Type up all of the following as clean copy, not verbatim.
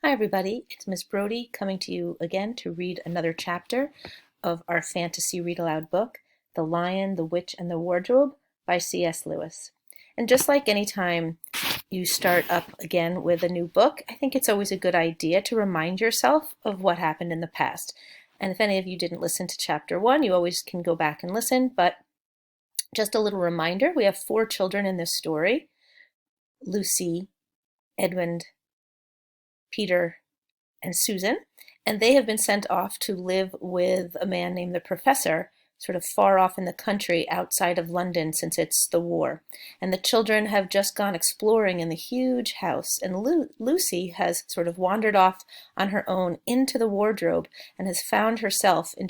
Hi everybody, it's Miss Brody coming to you again to read another chapter of our fantasy read aloud book, The Lion, the Witch, and the Wardrobe by C.S. Lewis. And just like any time you start up again with a new book, I think it's always a good idea to remind yourself of what happened in the past. And if any of you didn't listen to chapter 1, you always can go back and listen, but just a little reminder, we have 4 children in this story: Lucy, Edmund, Peter, and Susan, and they have been sent off to live with a man named the Professor, sort of far off in the country outside of London since it's the war. And the children have just gone exploring in the huge house, and Lucy has sort of wandered off on her own into the wardrobe and has found herself in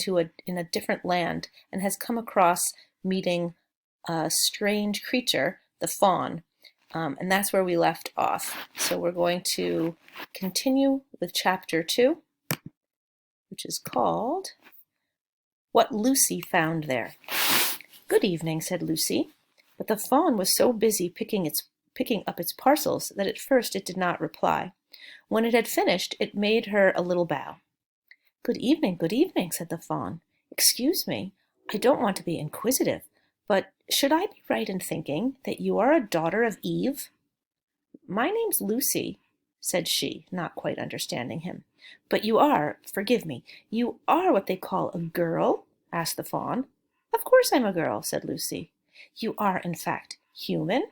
a different land and has come across meeting a strange creature, the fawn. And that's where we left off. So we're going to continue with chapter 2, which is called What Lucy Found There. "Good evening," said Lucy, but the fawn was so busy picking up its parcels that at first it did not reply. When it had finished, it made her a little bow. Good evening," said the fawn. "Excuse me, I don't want to be inquisitive, but should I be right in thinking that you are a daughter of Eve?" "My name's Lucy," said she, not quite understanding him. "But forgive me, you are what they call a girl?" asked the fawn. "Of course I'm a girl," said Lucy. "You are, in fact, human?"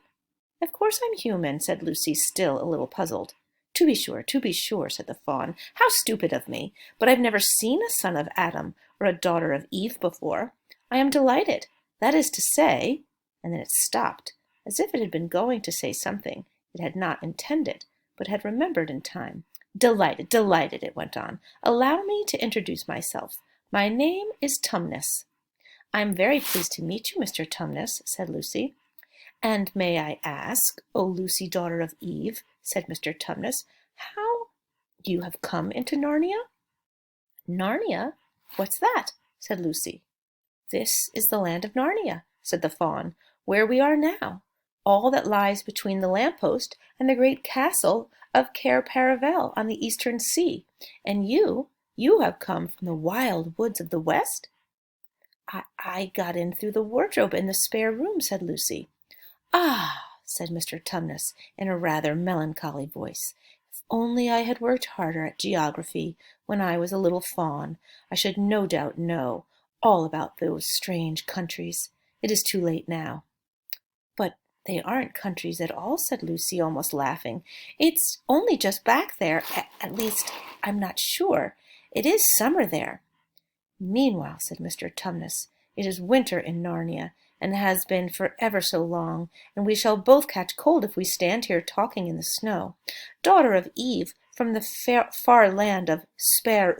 "Of course I'm human," said Lucy, still a little puzzled. To be sure," said the fawn. "How stupid of me! But I've never seen a son of Adam or a daughter of Eve before. I am delighted. That is to say—" and then it stopped, as if it had been going to say something it had not intended, but had remembered in time. Delighted," it went on. "Allow me to introduce myself. My name is Tumnus." "I'm very pleased to meet you, Mr. Tumnus," said Lucy. "And may I ask, O Lucy, daughter of Eve," said Mr. Tumnus, "how you have come into Narnia?" "Narnia? What's that?" said Lucy. "This is the land of Narnia," said the fawn, "where we are now. All that lies between the lamppost and the great castle of Cair Paravel on the eastern sea. And you have come from the wild woods of the west?" I got in through the wardrobe in the spare room," said Lucy. "Ah," said Mr. Tumnus in a rather melancholy voice, "if only I had worked harder at geography when I was a little fawn, I should no doubt know all about those strange countries. It is too late now." "But they aren't countries at all," said Lucy, almost laughing. "It's only just back there. At least, I'm not sure. It is summer there." "Meanwhile," said Mr. Tumnus, "it is winter in Narnia, and has been for ever so long, and we shall both catch cold if we stand here talking in the snow. Daughter of Eve, from the far land of Spare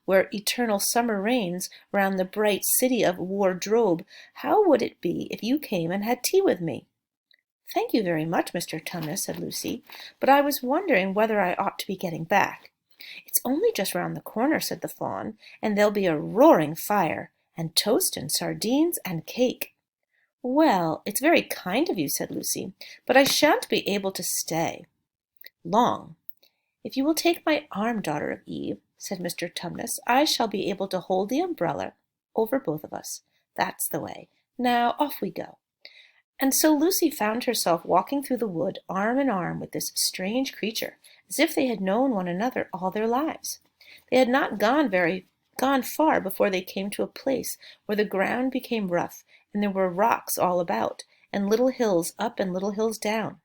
where eternal summer reigns round the bright city of Wardrobe, how would it be if you came and had tea with me?" "Thank you very much, Mr. Tumnus," said Lucy, "but I was wondering whether I ought to be getting back." "It's only just round the corner," said the fawn, "and there'll be a roaring fire, and toast and sardines and cake." "Well, it's very kind of you," said Lucy, "but I shan't be able to stay long." "If you will take my arm, daughter of Eve," said Mr. Tumnus, "I shall be able to hold the umbrella over both of us. That's the way. Now off we go." And so Lucy found herself walking through the wood arm in arm with this strange creature, as if they had known one another all their lives. They had not gone far before they came to a place where the ground became rough, and there were rocks all about, and little hills up and little hills down.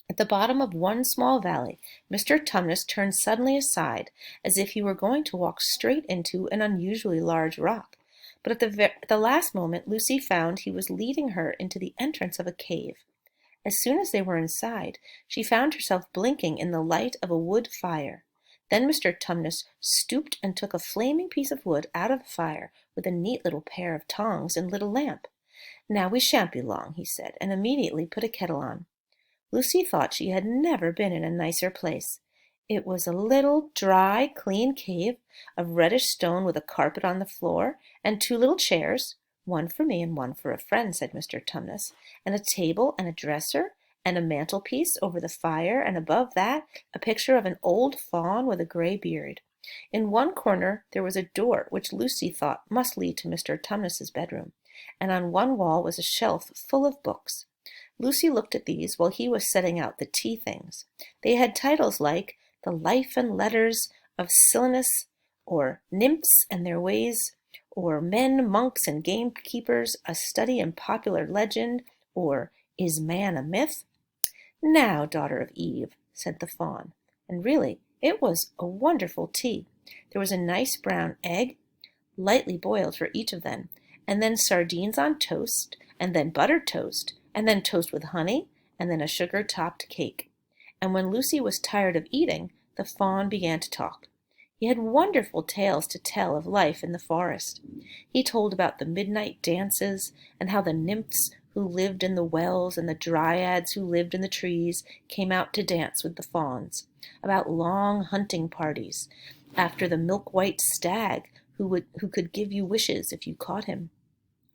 At the bottom of one small valley, Mr. Tumnus turned suddenly aside, as if he were going to walk straight into an unusually large rock. But at the last moment Lucy found he was leading her into the entrance of a cave. As soon as they were inside, she found herself blinking in the light of a wood fire. Then Mr. Tumnus stooped and took a flaming piece of wood out of the fire with a neat little pair of tongs and lit a lamp. "Now we shan't be long," he said, and immediately put a kettle on. Lucy thought she had never been in a nicer place. It was a little, dry, clean cave of reddish stone with a carpet on the floor, and 2 little chairs, "one for me and one for a friend," said Mr. Tumnus, "and a table and a dresser, and a mantelpiece over the fire, and above that a picture of an old faun with a gray beard. In one corner there was a door which Lucy thought must lead to Mr. Tumnus's bedroom, and on one wall was a shelf full of books. Lucy looked at these while he was setting out the tea things. They had titles like The Life and Letters of Silenus, or Nymphs and Their Ways, or Men, Monks, and Gamekeepers, A Study in Popular Legend, or Is Man a Myth? Now, daughter of Eve, said the faun, and really it was a wonderful tea. There was a nice brown egg, lightly boiled for each of them, and then sardines on toast, and then buttered toast, and then toast with honey, and then a sugar-topped cake. And when Lucy was tired of eating, the faun began to talk. He had wonderful tales to tell of life in the forest. He told about the midnight dances, and how the nymphs who lived in the wells and the dryads who lived in the trees came out to dance with the fauns, about long hunting parties after the milk-white stag who could give you wishes if you caught him,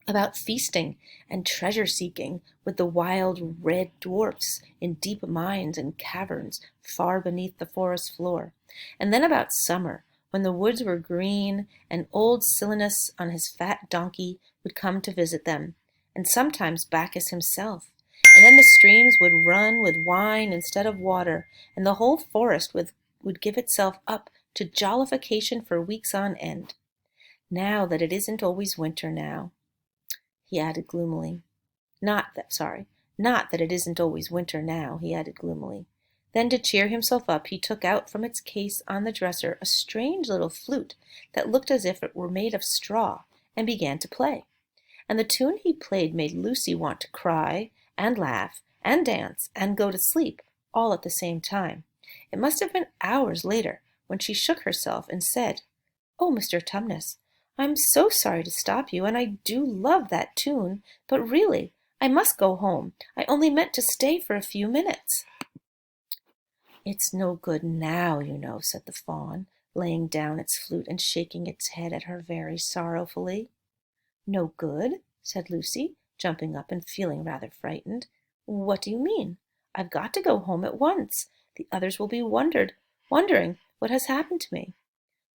about feasting and treasure-seeking with the wild red dwarfs in deep mines and caverns far beneath the forest floor, and then about summer, when the woods were green, and old Silenus on his fat donkey would come to visit them, and sometimes Bacchus himself, and then the streams would run with wine instead of water, and the whole forest would give itself up to jollification for weeks on end. Now that it isn't always winter now, he added gloomily. Not that it isn't always winter now, he added gloomily. Then, to cheer himself up, he took out from its case on the dresser a strange little flute that looked as if it were made of straw, and began to play. And the tune he played made Lucy want to cry, and laugh, and dance, and go to sleep, all at the same time. It must have been hours later when she shook herself and said, "Oh, Mr. Tumnus, I'm so sorry to stop you, and I do love that tune, but really, I must go home. I only meant to stay for a few minutes." "It's no good now, you know," said the faun, laying down its flute and shaking its head at her very sorrowfully. "No good?" said Lucy, jumping up and feeling rather frightened. "What do you mean? I've got to go home at once. The others will be wondering what has happened to me."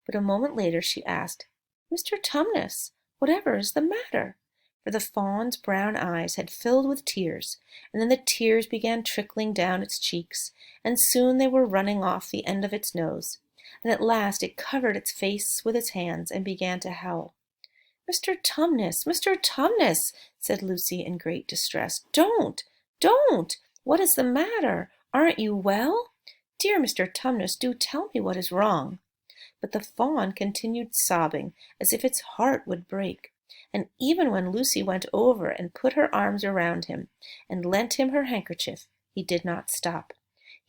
But a moment later she asked, "Mr. Tumnus, whatever is the matter?" For the faun's brown eyes had filled with tears, and then the tears began trickling down its cheeks, and soon they were running off the end of its nose, and at last it covered its face with its hands and began to howl. "Mr. Tumnus, Mr. Tumnus," said Lucy in great distress, "don't! What is the matter? Aren't you well? Dear Mr. Tumnus, do tell me what is wrong." But the faun continued sobbing as if its heart would break, and even when Lucy went over and put her arms around him and lent him her handkerchief, he did not stop.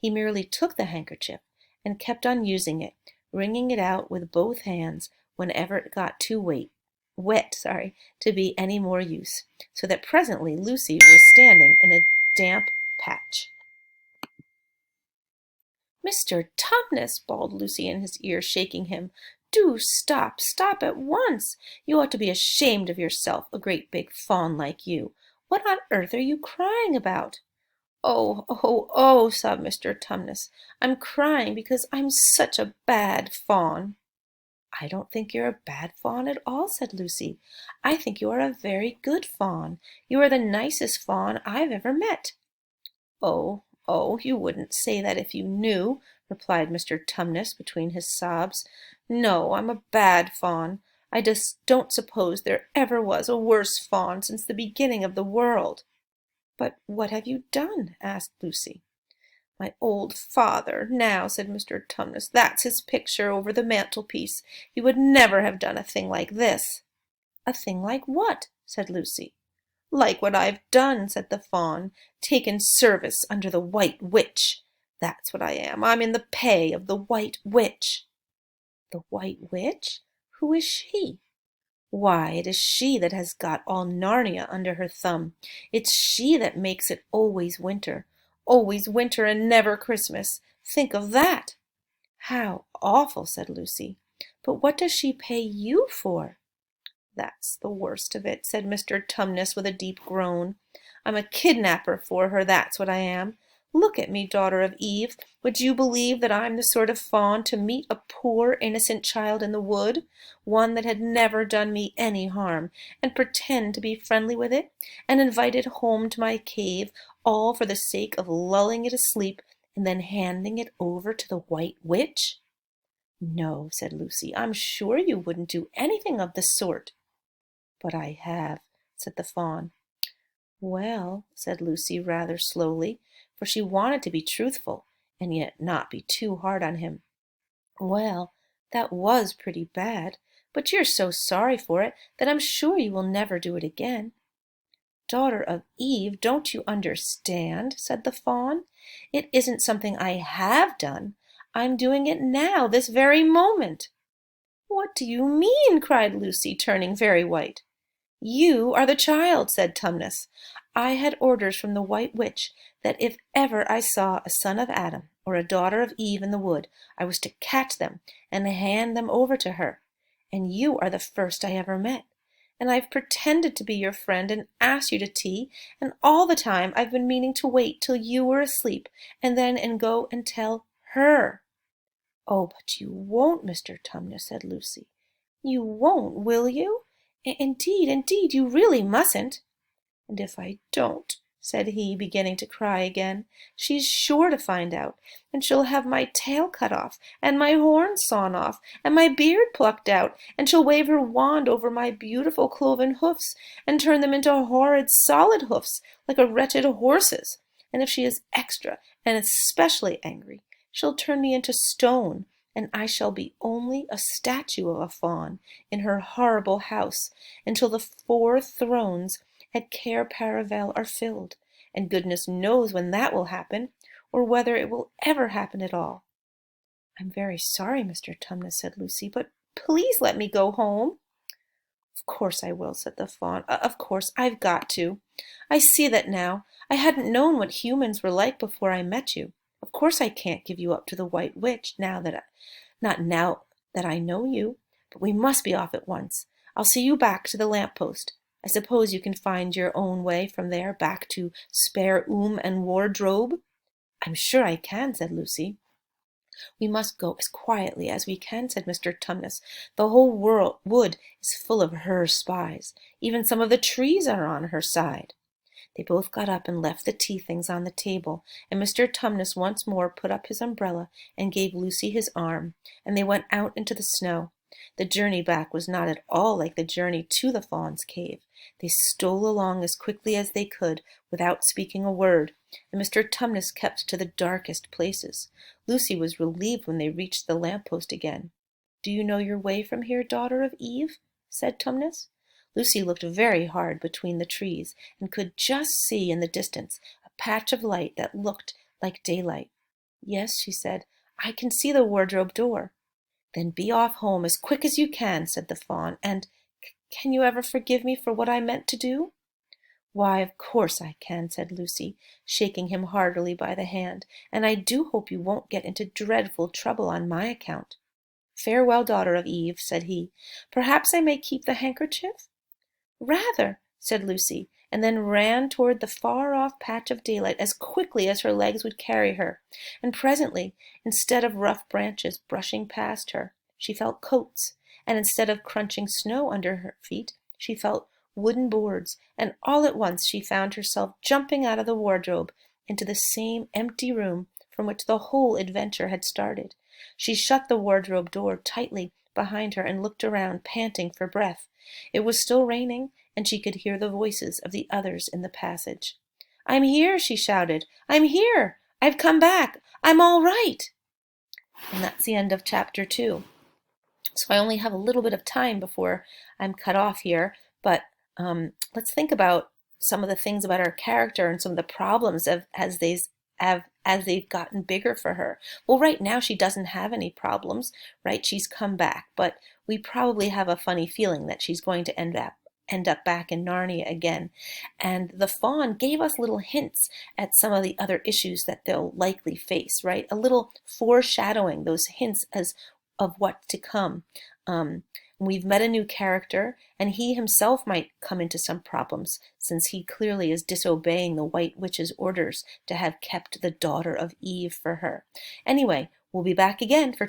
He merely took the handkerchief and kept on using it, wringing it out with both hands whenever it got too wet to be any more use, so that presently Lucy was standing in a damp patch. "Mr. Tumnus," bawled Lucy in his ear, shaking him, "do stop at once. You ought to be ashamed of yourself, a great big faun like you. What on earth are you crying about?" Oh, sobbed Mr. Tumnus. "I'm crying because I'm such a bad faun." "I don't think you're a bad faun at all," said Lucy. "I think you are a very good faun. You are the nicest faun I've ever met." Oh, you wouldn't say that if you knew," replied Mr. Tumnus between his sobs. "No, I'm a bad faun. I just don't suppose there ever was a worse faun since the beginning of the world." "But what have you done?" asked Lucy. "My old father, now," said Mr. Tumnus. "That's his picture over the mantelpiece. He would never have done a thing like this." "A thing like what?" said Lucy. "Like what I've done," said the faun. "Taken service under the White Witch. That's what I am. I'm in the pay of the White Witch." "The White Witch? Who is she?" "Why, it is she that has got all Narnia under her thumb. It's she that makes it always winter and never Christmas. Think of that!" "How awful!" said Lucy. "But what does she pay you for?" "That's the worst of it," said Mr. Tumnus with a deep groan. "I'm a kidnapper for her, that's what I am. Look at me, daughter of Eve. Would you believe that I'm the sort of fawn to meet a poor innocent child in the wood, one that had never done me any harm, and pretend to be friendly with it, and invite it home to my cave, all for the sake of lulling it asleep, and then handing it over to the White Witch?" "No," said Lucy, "I'm sure you wouldn't do anything of the sort." "But I have," said the fawn. "Well," said Lucy rather slowly, for she wanted to be truthful, and yet not be too hard on him. "Well, that was pretty bad, but you're so sorry for it that I'm sure you will never do it again." "Daughter of Eve, don't you understand?" said the fawn. "It isn't something I have done. I'm doing it now, this very moment." "What do you mean?" cried Lucy, turning very white. "You are the child," said Tumnus. "I had orders from the White Witch that if ever I saw a son of Adam or a daughter of Eve in the wood, I was to catch them and hand them over to her. And you are the first I ever met. And I've pretended to be your friend and asked you to tea, and all the time I've been meaning to wait till you were asleep, and then go and tell her." "Oh, but you won't, Mr. Tumnus," said Lucy. "You won't, will you? Indeed, you really mustn't." "And if I don't," said he, beginning to cry again, "she's sure to find out, and she'll have my tail cut off, and my horns sawn off, and my beard plucked out, and she'll wave her wand over my beautiful cloven hoofs, and turn them into horrid solid hoofs, like a wretched horse's. And if she is extra and especially angry, she'll turn me into stone, and I shall be only a statue of a fawn in her horrible house, until the 4 thrones at Cair Paravel are filled, and goodness knows when that will happen, or whether it will ever happen at all." "I'm very sorry, Mr. Tumnus," said Lucy, "but please let me go home." "Of course I will," said the fawn. "Of course I've got to. I see that now. I hadn't known what humans were like before I met you. Of course I can't give you up to the White Witch not now that I know you. But we must be off at once. I'll see you back to the lamp post. I suppose you can find your own way from there back to Spare and Wardrobe?" "I'm sure I can," said Lucy. "We must go as quietly as we can," said Mr. Tumnus. "The whole wood is full of her spies. Even some of the trees are on her side." They both got up and left the tea things on the table, and Mr. Tumnus once more put up his umbrella and gave Lucy his arm, and they went out into the snow. The journey back was not at all like the journey to the fawn's cave. They stole along as quickly as they could, without speaking a word, and Mr. Tumnus kept to the darkest places. Lucy was relieved when they reached the lamp-post again. "Do you know your way from here, daughter of Eve?" said Tumnus. Lucy looked very hard between the trees, and could just see in the distance a patch of light that looked like daylight. "Yes," she said, "I can see the wardrobe door." "Then be off home as quick as you can," said the fawn, "and can you ever forgive me for what I meant to do?" "Why, of course I can," said Lucy, shaking him heartily by the hand, "and I do hope you won't get into dreadful trouble on my account." "Farewell, daughter of Eve," said he. "Perhaps I may keep the handkerchief?" "Rather," said Lucy, and then ran toward the far-off patch of daylight as quickly as her legs would carry her, and presently, instead of rough branches brushing past her, she felt coats, and instead of crunching snow under her feet, she felt wooden boards, and all at once she found herself jumping out of the wardrobe into the same empty room from which the whole adventure had started. She shut the wardrobe door tightly behind her and looked around, panting for breath. It was still raining, and she could hear the voices of the others in the passage. "I'm here," she shouted. "I'm here. I've come back. I'm all right." And that's the end of chapter 2. So I only have a little bit of time before I'm cut off here, but let's think about some of the things about our character and some of the problems as they've gotten bigger for her. Well, right now she doesn't have any problems, right? She's come back, but we probably have a funny feeling that she's going to end up back in Narnia again. And the fawn gave us little hints at some of the other issues that they'll likely face, right? A little foreshadowing, those hints of what's to come. We've met a new character, and he himself might come into some problems, since he clearly is disobeying the White Witch's orders to have kept the daughter of Eve for her. Anyway, we'll be back again for